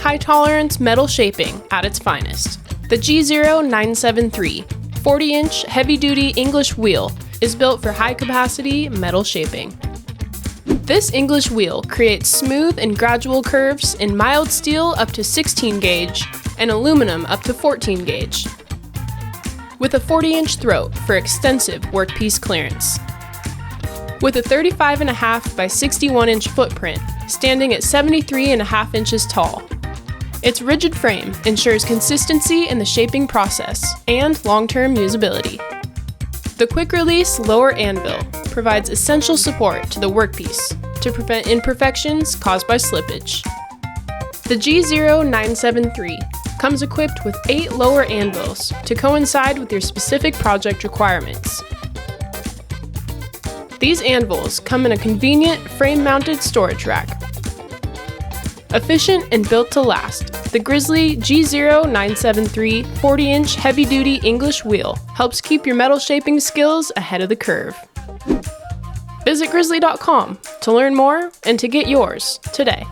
high-tolerance metal shaping at its finest. The G0973 40-inch heavy-duty English wheel is built for high-capacity metal shaping. This English wheel creates smooth and gradual curves in mild steel up to 16 gauge and aluminum up to 14 gauge, with a 40-inch throat for extensive workpiece clearance. With a 35.5 by 61-inch footprint, standing at 73.5 inches tall. Its rigid frame ensures consistency in the shaping process and long-term usability. The quick-release lower anvil provides essential support to the workpiece to prevent imperfections caused by slippage. The G0973 comes equipped with 8 lower anvils to coincide with your specific project requirements. These anvils come in a convenient frame-mounted storage rack. Efficient and built to last, the Grizzly G0973 40-inch heavy-duty English wheel helps keep your metal shaping skills ahead of the curve. Visit grizzly.com to learn more and to get yours today.